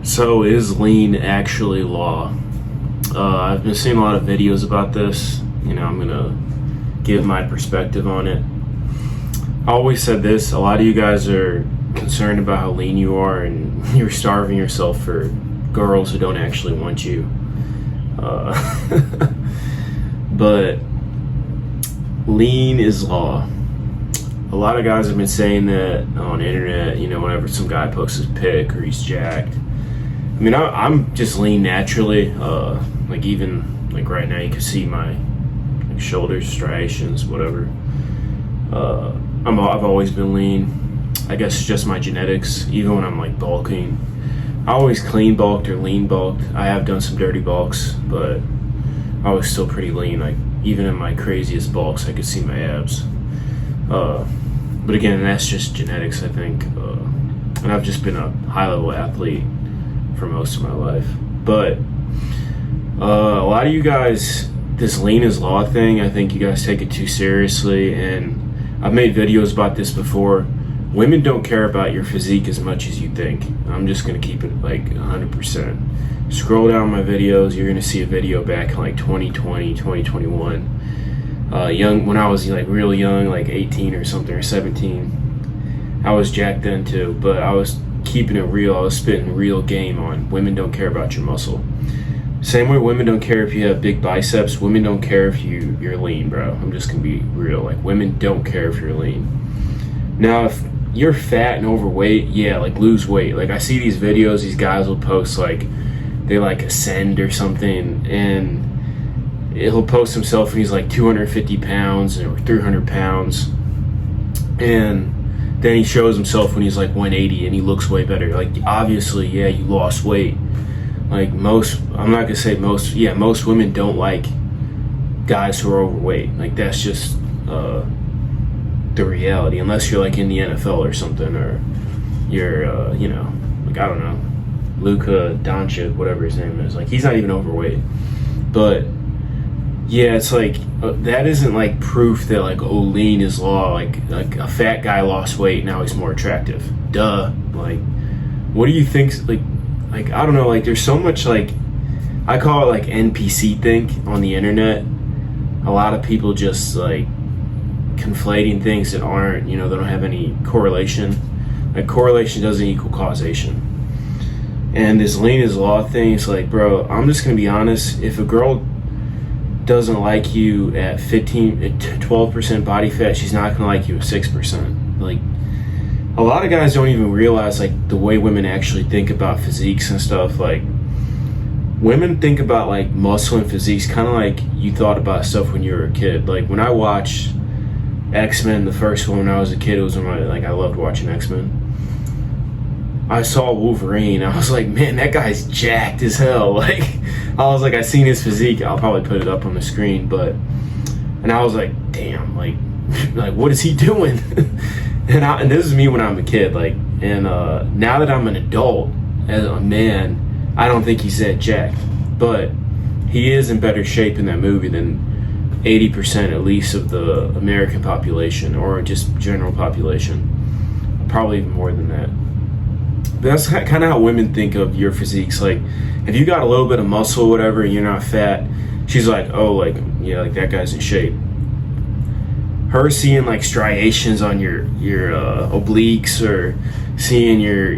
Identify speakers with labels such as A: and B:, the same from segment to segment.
A: So is lean actually law? I've been seeing a lot of videos about this. I'm gonna give my perspective on it. I always said this: a lot of you guys are concerned about how lean you are, and you're starving yourself for girls who don't actually want you. But lean is law. A lot of guys have been saying that on the internet. Whenever some guy posts his pic or he's jacked. I'm just lean naturally. Even right now, you can see my shoulders, striations, whatever. I've always been lean. I guess it's just my genetics. Even when I'm bulking, I always clean bulked or lean bulked. I have done some dirty bulks, but I was still pretty lean. Even in my craziest bulks, I could see my abs. But again, that's just genetics, I think. And I've just been a high-level athlete for most of my life. But a lot of you guys, this lean is law thing, I think you guys take it too seriously. And I've made videos about this before. Women don't care about your physique as much as you think. I'm just going to keep it 100%. Scroll down my videos, you're going to see a video back in 2020, 2021. When I was real young, 18 or something, or 17. I was jacked then too, but I was keeping it real. I was spitting real game on women don't care about your muscle. Same way women don't care if you have big biceps. Women don't care if you're lean, bro. I'm just gonna be real. Women don't care if you're lean. Now, if you're fat and overweight, yeah, lose weight. I see these videos, these guys will post they ascend or something, and he'll post himself and he's 250 pounds or 300 pounds, and then he shows himself when he's 180 and he looks way better. Obviously, yeah, you lost weight. Most, I'm not gonna say most, yeah, most women don't like guys who are overweight. That's just the reality, unless you're in the NFL or something, or you're I don't know, Luka Doncic, whatever his name is. He's not even overweight. But yeah, it's that isn't proof that lean is law. A fat guy lost weight, now he's more attractive. Duh. What do you think? I don't know. There's so much I call it NPC think on the internet. A lot of people just conflating things that aren't. They don't have any correlation. Correlation doesn't equal causation. And this lean is law thing. It's bro, I'm just gonna be honest. If a girl doesn't like you at 12% body fat, she's not gonna like you at 6%. A lot of guys don't even realize the way women actually think about physiques and stuff. Women think about muscle and physiques kind of you thought about stuff when you were a kid. When I watched X-Men, the first one when I was a kid, it was when I loved watching X-Men. I saw Wolverine, I was man, that guy's jacked as hell. I was I seen his physique. I'll probably put it up on the screen, and I was damn, what is he doing? and this is me when I'm a kid, and now that I'm an adult, as a man, I don't think he's that jacked, but he is in better shape in that movie than 80% at least of the American population, or just general population, probably even more than that. But that's kind of how women think of your physiques. If you got a little bit of muscle, whatever, and you're not fat, she's yeah, that guy's in shape. Her seeing striations on your obliques, or seeing your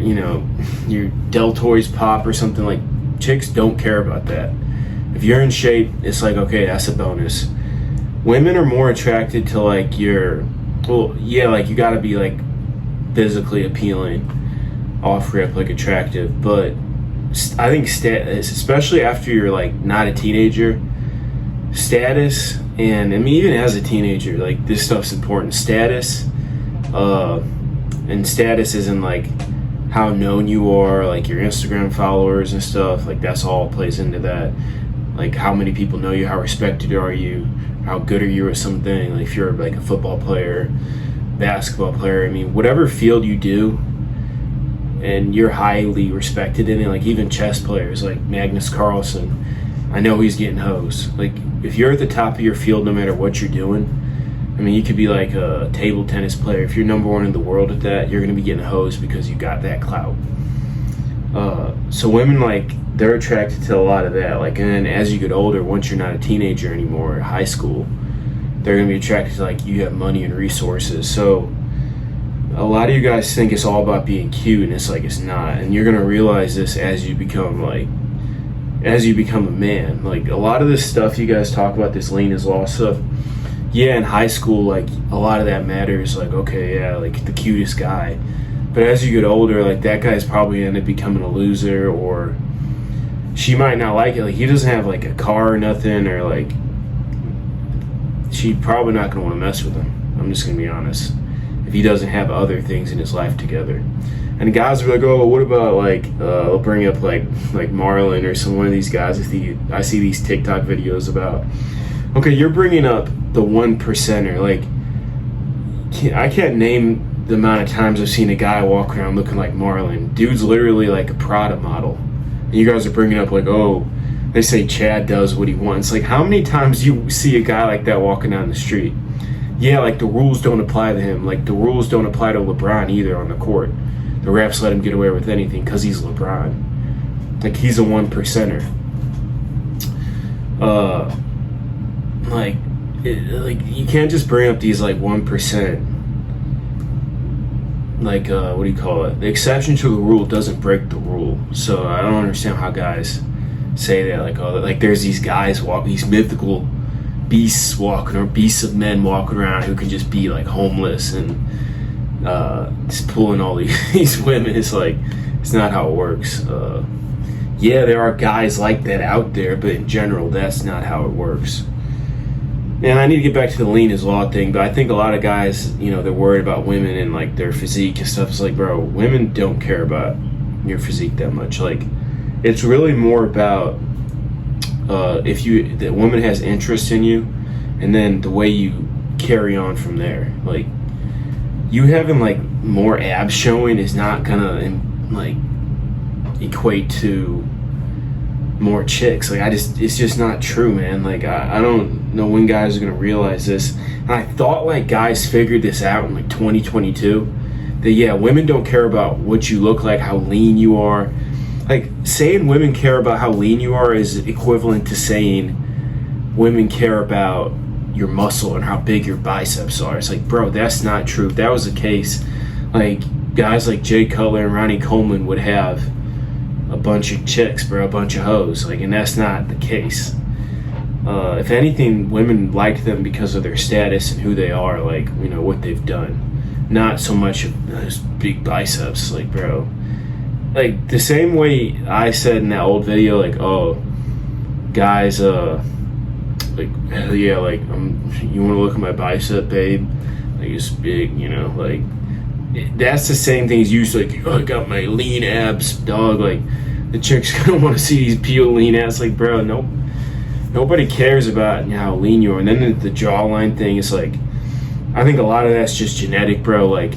A: deltoids pop or something, chicks don't care about that. If you're in shape, it's okay, that's a bonus. Women are more attracted to your, you gotta be physically appealing, off rip, attractive. But I think especially after you're not a teenager, status, and even as a teenager, this stuff's important. Status, and status isn't how known you are, your Instagram followers and stuff. That's all plays into that. How many people know you, how respected are you, how good are you at something. If you're a football player, basketball player, whatever field you do, and you're highly respected in it, even chess players Magnus Carlsen, I know he's getting hoes. If you're at the top of your field, no matter what you're doing, you could be a table tennis player. If you're number one in the world at that, you're going to be getting hosed because you got that clout. So women, like, they're attracted to a lot of that. Like, and then as you get older, once you're not a teenager anymore, high school, they're gonna be attracted to, like, you have money and resources. So a lot of you guys think it's all about being cute, and it's like it's not. And you're gonna realize this as you become a man. Like, a lot of this stuff you guys talk about, this lean is law stuff. Yeah, in high school, like, a lot of that matters. Like, okay, yeah, like the cutest guy. But as you get older, like, that guy's probably end up becoming a loser, or she might not like it. Like, he doesn't have like a car or nothing, or like, she's probably not gonna want to mess with him. I'm just gonna be honest. If he doesn't have other things in his life together. And guys are like, oh, what about like, I'll bring up like Marlon or one of these guys. I see these TikTok videos about, okay, you're bringing up the 1%er. Like, I can't name the amount of times I've seen a guy walk around looking like Marlon. Dude's literally like a Prada model. And you guys are bringing up like, oh, they say Chad does what he wants. Like, how many times do you see a guy like that walking down the street? Yeah, like, the rules don't apply to him. Like, the rules don't apply to LeBron either on the court. The refs let him get away with anything because he's LeBron. Like, he's a 1%er. Like, you can't just bring up these, like, 1%. Like, what do you call it? The exception to the rule doesn't break the rule. So I don't understand how guys say that. Like, oh, like, there's these guys these mythical beasts walking, or beasts of men walking around who can just be like homeless and just pulling all these women. It's like, it's not how it works. Yeah, there are guys like that out there, but in general, that's not how it works. And I need to get back to the lean is law thing, but I think a lot of guys, you know, they're worried about women and like their physique and stuff. It's like, bro, women don't care about your physique that much. Like, it's really more about if the woman has interest in you, and then the way you carry on from there. Like, you having like more abs showing is not gonna like equate to more chicks. Like, it's just not true, man. Like, I don't know when guys are gonna realize this. And I thought like guys figured this out in like 2022, that yeah, women don't care about what you look like, how lean you are. Like, saying women care about how lean you are is equivalent to saying women care about your muscle and how big your biceps are. It's like, bro, that's not true. If that was the case, like, guys like Jay Cutler and Ronnie Coleman would have a bunch of chicks, bro, a bunch of hoes. Like, and that's not the case. If anything, women like them because of their status and who they are, like, you know, what they've done. Not so much of those big biceps. Like, bro, like, the same way I said in that old video, like, oh, guys, like, hell yeah, like, you want to look at my bicep, babe? Like, it's big, you know, like, that's the same thing as you say, like, oh, I got my lean abs, dog. Like, the chick's gonna want to see these peeled lean abs. Like, bro, nope. Nobody cares about how lean you are. And then the jawline thing is like, I think a lot of that's just genetic, bro. Like,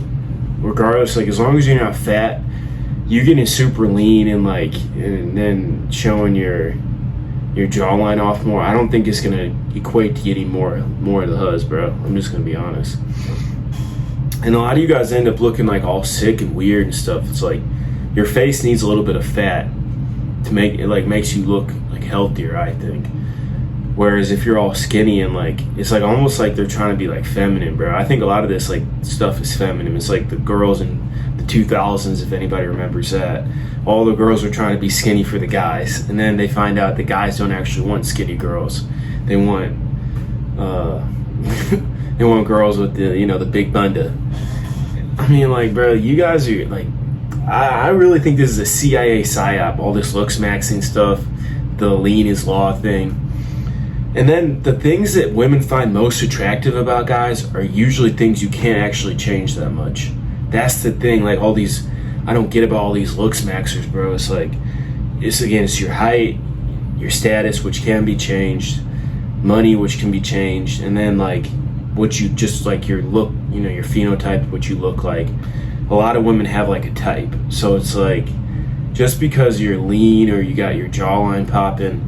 A: regardless, like, as long as you're not fat, you getting super lean and like, and then showing your jawline off more, I don't think it's gonna equate to getting more of the huzz, bro. I'm just gonna be honest. And a lot of you guys end up looking like all sick and weird and stuff. It's like, your face needs a little bit of fat to make it, like, makes you look like healthier, I think. Whereas if you're all skinny and like, it's like almost like they're trying to be like feminine, bro. I think a lot of this like stuff is feminine. It's like the girls in the 2000s, if anybody remembers that. All the girls are trying to be skinny for the guys, and then they find out the guys don't actually want skinny girls. They want they want girls with the, you know, the big bunda. I mean, like, bro, you guys are like, I really think this is a CIA psyop. All this looks maxing stuff, the lean is law thing. And then the things that women find most attractive about guys are usually things you can't actually change that much. That's the thing. Like, all these, I don't get about all these looks maxers, bro. It's like, it's your height, your status, which can be changed, money, which can be changed, and then like what you just like your look, you know, your phenotype, what you look like. A lot of women have like a type, so it's like, just because you're lean or you got your jawline popping,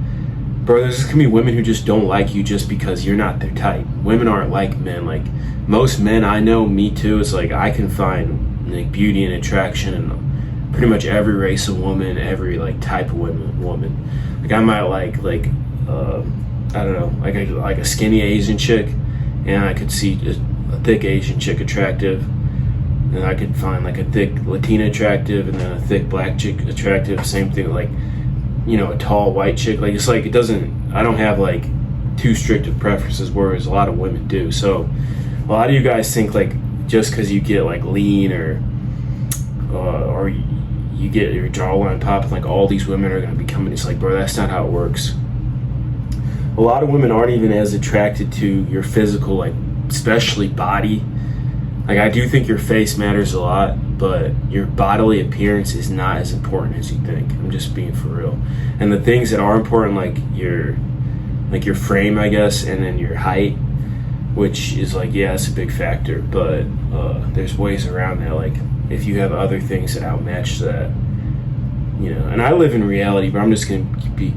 A: bro, there's just gonna be women who just don't like you just because you're not their type. Women aren't like men. Like, most men I know, me too, it's like I can find like beauty and attraction in pretty much every race of woman, every like type of woman. Like I might like I don't know, like a skinny Asian chick, and I could see a thick Asian chick attractive, and I could find like a thick Latina attractive, and then a thick black chick attractive. Same thing, like, you know, a tall white chick. Like, it's like, it doesn't, I don't have like too strict of preferences, whereas a lot of women do. So a lot of you guys think like just because you get like lean or you get your jawline popping, like all these women are going to be coming. It's like, bro, that's not how it works. A lot of women aren't even as attracted to your physical, like, especially body. Like, I do think your face matters a lot, but your bodily appearance is not as important as you think. I'm just being for real. And the things that are important, like your frame, I guess, and then your height, which is like, yeah, it's a big factor, but there's ways around that. Like, if you have other things that outmatch that, you know. And I live in reality, but I'm just gonna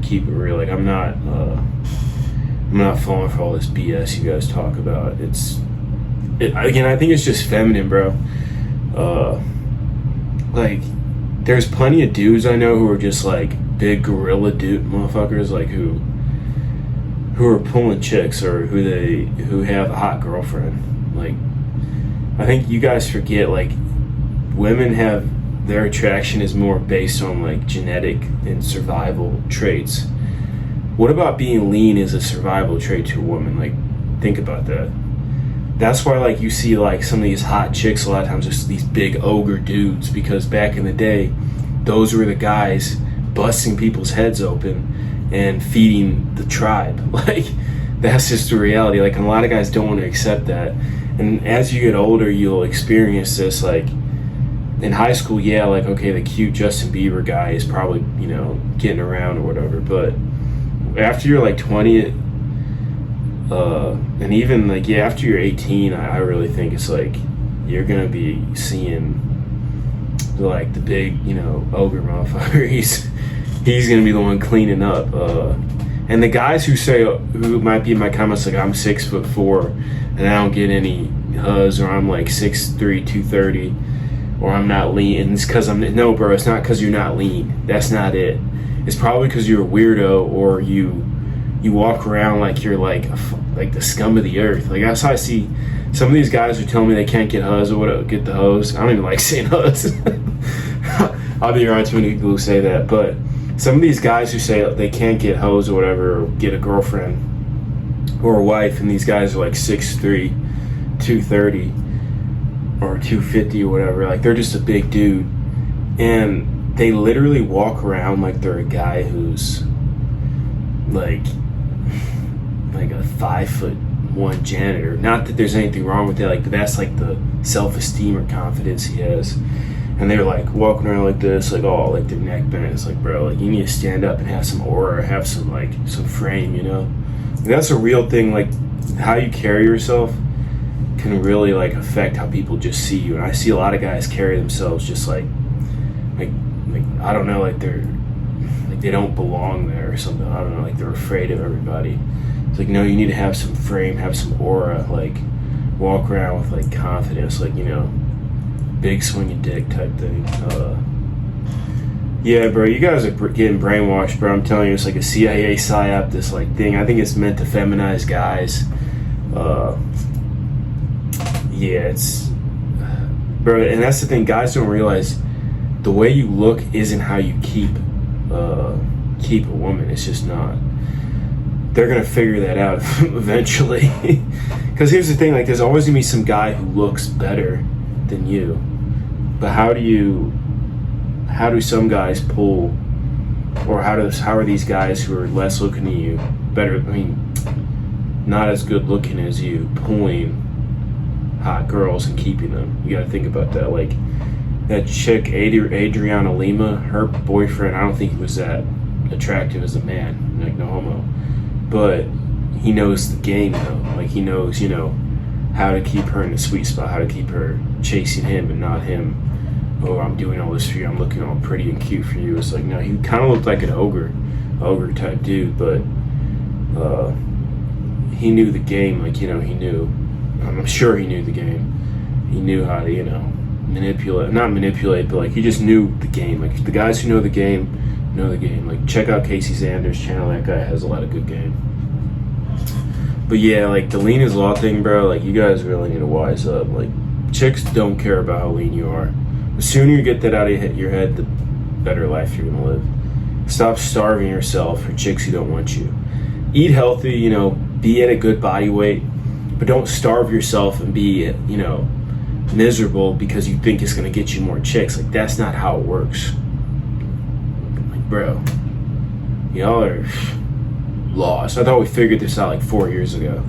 A: keep it real. Like, I'm not falling for all this BS you guys talk about. Again, I think it's just feminine, bro. Like, there's plenty of dudes I know who are just like big gorilla dude motherfuckers, like who are pulling chicks, or who have a hot girlfriend. Like, I think you guys forget, like, women have their attraction is more based on like genetic and survival traits. What about being lean is a survival trait to a woman? Like, think about that. That's why, like, you see like some of these hot chicks a lot of times, just these big ogre dudes, because back in the day, those were the guys busting people's heads open and feeding the tribe. Like, that's just the reality. Like, and a lot of guys don't want to accept that. And as you get older, you'll experience this. Like, in high school, yeah, like, okay, the cute Justin Bieber guy is probably, you know, getting around or whatever, but after you're like 20, and even like, yeah, after you're 18, I really think it's like you're gonna be seeing like the big, you know, ogre motherfucker. He's gonna be the one cleaning up. And the guys who might be in my comments like, I'm 6'4" and I don't get any huzz, or I'm like 6'3", 230, or I'm not lean, and it's because no, bro, it's not because you're not lean. That's not it. It's probably because you're a weirdo, or you walk around like you're like the scum of the earth. Like, that's how I see some of these guys who tell me they can't get huzz or whatever, get the hose. I don't even like saying huzz. I'll be around too many people who say that, but some of these guys who say they can't get hose or whatever, or get a girlfriend or a wife, and these guys are like 6'3", 230, or 250 or whatever, like, they're just a big dude, and they literally walk around like they're a guy who's like a 5'1" janitor. Not that there's anything wrong with that, like, but that's like the self-esteem or confidence he has. And they're like walking around like this, like, oh, like their neck bent. It's like, bro, like, you need to stand up and have some aura, have some like some frame, you know. And that's a real thing. Like, how you carry yourself can really like affect how people just see you. And I see a lot of guys carry themselves just like I don't know, like they're like they don't belong there or something. I don't know, like they're afraid of everybody. It's like, no, you need to have some frame, have some aura, like walk around with like confidence, like, you know, big swinging dick type thing. Yeah, bro, you guys are getting brainwashed, bro. I'm telling you, it's like a CIA psyop, this like thing. I think it's meant to feminize guys. Yeah, it's, bro, and that's the thing. Guys don't realize the way you look isn't how you keep a woman. It's just not. They're gonna figure that out eventually. Because here's the thing: like, there's always gonna be some guy who looks better than you. But how do some guys pull, or how are these guys who are less looking at you better? I mean, not as good looking as you, pulling hot girls and keeping them? You gotta think about that. Like, that chick Adriana Lima, her boyfriend, I don't think he was that attractive as a man, like, no homo, but he knows the game though. Like, he knows, you know, how to keep her in the sweet spot, how to keep her chasing him and not him. Oh, I'm doing all this for you, I'm looking all pretty and cute for you. It's like, no, he kind of looked like an ogre type dude, but he knew the game. Like, you know, he knew, I'm sure he knew the game. He knew how to, you know, not manipulate, but like he just knew the game. Like the guys who know the game know the game. Like check out Casey Sanders' channel. That guy has a lot of good game. But yeah, like the lean is law thing, bro. Like you guys really need to wise up. Like chicks don't care about how lean you are. The sooner you get that out of your head, the better life you're gonna live. Stop starving yourself for chicks who don't want you. Eat healthy, you know, be at a good body weight, but don't starve yourself and be, you know, miserable because you think it's gonna get you more chicks. Like that's not how it works. Like, bro, y'all are lost. I thought we figured this out like 4 years ago.